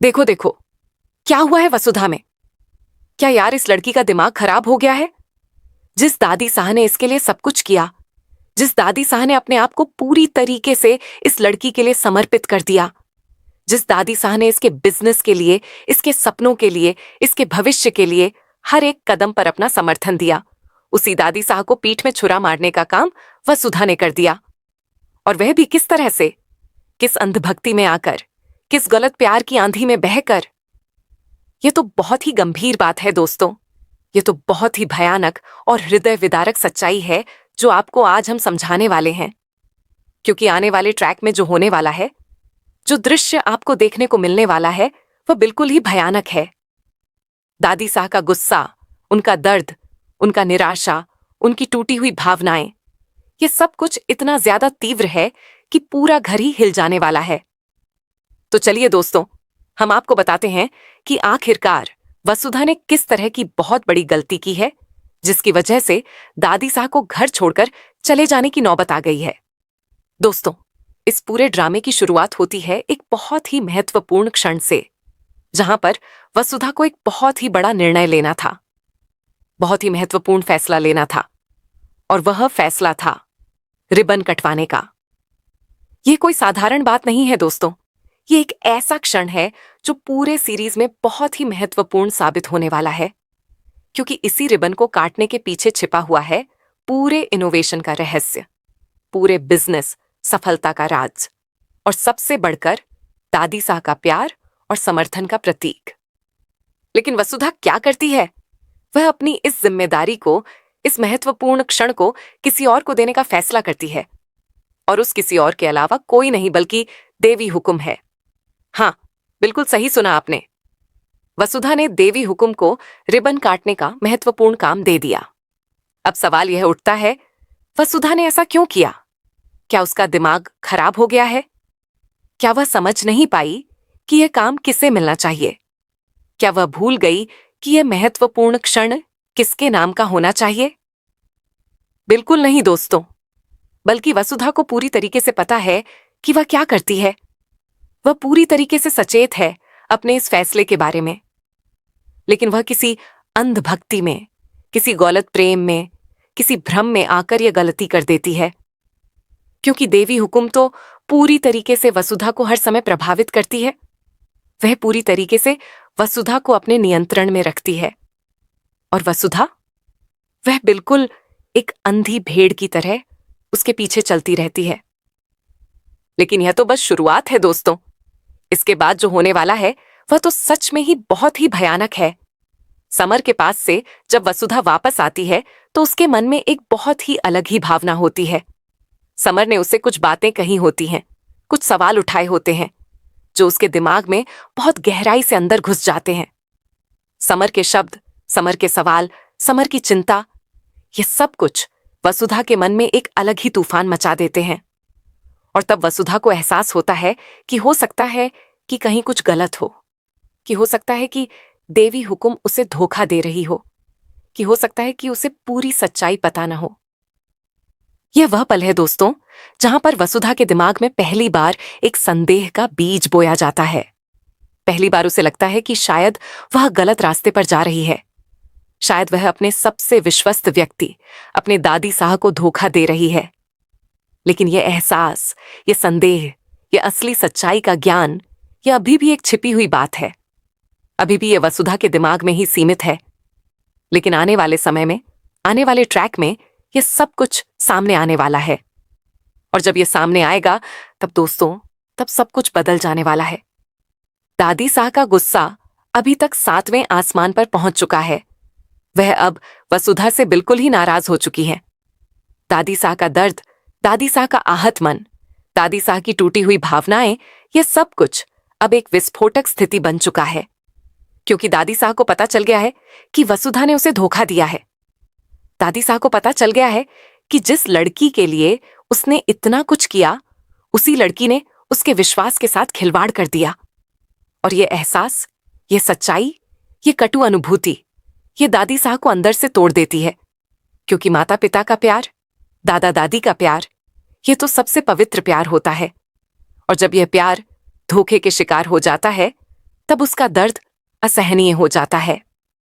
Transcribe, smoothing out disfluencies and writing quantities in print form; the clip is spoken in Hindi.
देखो देखो, क्या हुआ है वसुधा में? क्या यार इस लड़की का दिमाग खराब हो गया है? जिस दादी साह ने इसके लिए सब कुछ किया, जिस दादी साह ने अपने आप को पूरी तरीके से इस लड़की के लिए समर्पित कर दिया, जिस दादी साह ने इसके बिजनेस के लिए, इसके सपनों के लिए, इसके भविष्य के लिए हर एक कदम पर अपना समर्थन दिया, उसी दादी साह को पीठ में छुरा मारने का काम वसुधा ने कर दिया। और वह भी किस तरह से? किस अंधभक्ति में आकर, किस गलत प्यार की आंधी में बहकर। ये तो बहुत ही गंभीर बात है दोस्तों। ये तो बहुत ही भयानक और हृदय विदारक सच्चाई है जो आपको आज हम समझाने वाले हैं। क्योंकि आने वाले ट्रैक में जो होने वाला है, जो दृश्य आपको देखने को मिलने वाला है, वह बिल्कुल ही भयानक है। दादी साह का गुस्सा, उनका दर्द, उनका निराशा, उनकी टूटी हुई भावनाएं, ये सब कुछ इतना ज्यादा तीव्र है कि पूरा घर ही हिल जाने वाला है। तो चलिए दोस्तों, हम आपको बताते हैं कि आखिरकार वसुधा ने किस तरह की बहुत बड़ी गलती की है, जिसकी वजह से दादी साह को घर छोड़कर चले जाने की नौबत आ गई है। दोस्तों, इस पूरे ड्रामे की शुरुआत होती है एक बहुत ही महत्वपूर्ण क्षण से, जहां पर वसुधा को एक बहुत ही बड़ा निर्णय लेना था, बहुत ही महत्वपूर्ण फैसला लेना था। और वह फैसला था रिबन कटवाने का। यह कोई साधारण बात नहीं है दोस्तों। ये एक ऐसा क्षण है जो पूरे सीरीज में बहुत ही महत्वपूर्ण साबित होने वाला है, क्योंकि इसी रिबन को काटने के पीछे छिपा हुआ है पूरे इनोवेशन का रहस्य, पूरे बिजनेस सफलता का राज, और सबसे बढ़कर दादी साह का प्यार और समर्थन का प्रतीक। लेकिन वसुधा क्या करती है? वह अपनी इस जिम्मेदारी को, इस महत्वपूर्ण क्षण को किसी और को देने का फैसला करती है, और उस किसी और के अलावा कोई नहीं बल्कि देवी हुकुम है। हाँ, बिल्कुल सही सुना आपने। वसुधा ने देवी हुकुम को रिबन काटने का महत्वपूर्ण काम दे दिया। अब सवाल यह उठता है, वसुधा ने ऐसा क्यों किया? क्या उसका दिमाग खराब हो गया है? क्या वह समझ नहीं पाई कि यह काम किसे मिलना चाहिए? क्या वह भूल गई कि यह महत्वपूर्ण क्षण किसके नाम का होना चाहिए? बिल्कुल नहीं दोस्तों, बल्कि वसुधा को पूरी तरीके से पता है कि वह क्या करती है। वह पूरी तरीके से सचेत है अपने इस फैसले के बारे में, लेकिन वह किसी अंधभक्ति में, किसी गलत प्रेम में, किसी भ्रम में आकर यह गलती कर देती है। क्योंकि देवी हुकुम तो पूरी तरीके से वसुधा को हर समय प्रभावित करती है। वह पूरी तरीके से वसुधा को अपने नियंत्रण में रखती है, और वसुधा, वह बिल्कुल एक अंधी भेड़ की तरह उसके पीछे चलती रहती है। लेकिन यह तो बस शुरुआत है दोस्तों। इसके बाद जो होने वाला है वह तो सच में ही बहुत ही भयानक है। समर के पास से जब वसुधा वापस आती है तो उसके मन में एक बहुत ही अलग ही भावना होती है। समर ने उससे कुछ बातें कही होती हैं, कुछ सवाल उठाए होते हैं जो उसके दिमाग में बहुत गहराई से अंदर घुस जाते हैं। समर के शब्द, समर के सवाल, समर की चिंता, ये सब कुछ वसुधा के मन में एक अलग ही तूफान मचा देते हैं। और तब वसुधा को एहसास होता है कि हो सकता है कि कहीं कुछ गलत हो, कि हो सकता है कि देवी हुकुम उसे धोखा दे रही हो, कि हो सकता है कि उसे पूरी सच्चाई पता न हो। यह वह पल है दोस्तों जहां पर वसुधा के दिमाग में पहली बार एक संदेह का बीज बोया जाता है। पहली बार उसे लगता है कि शायद वह गलत रास्ते पर जा रही है। शायद वह अपने सबसे विश्वस्त व्यक्ति, अपने दादी साह को धोखा दे रही है। लेकिन यह एहसास, यह संदेह, यह असली सच्चाई का ज्ञान, यह अभी भी एक छिपी हुई बात है। अभी भी यह वसुधा के दिमाग में ही सीमित है। लेकिन आने वाले समय में, आने वाले ट्रैक में यह सब कुछ सामने आने वाला है। और जब यह सामने आएगा तब दोस्तों, तब सब कुछ बदल जाने वाला है। दादी साह का गुस्सा अभी तक 7वें आसमान पर पहुंच चुका है। वह अब वसुधा से बिल्कुल ही नाराज हो चुकी है। दादी साह का दर्द, दादी साह का आहत मन, दादी साह की टूटी हुई भावनाएं, यह सब कुछ अब एक विस्फोटक स्थिति बन चुका है। क्योंकि दादी साह को पता चल गया है कि वसुधा ने उसे धोखा दिया है। दादी साह को पता चल गया है कि जिस लड़की के लिए उसने इतना कुछ किया, उसी लड़की ने उसके विश्वास के साथ खिलवाड़ कर दिया। और यह एहसास, यह सच्चाई, यह कटु अनुभूति, यह दादी साह को अंदर से तोड़ देती है। क्योंकि माता पिता का प्यार, दादा दादी का प्यार, यह तो सबसे पवित्र प्यार होता है। और जब यह प्यार धोखे के शिकार हो जाता है तब उसका दर्द असहनीय हो जाता है।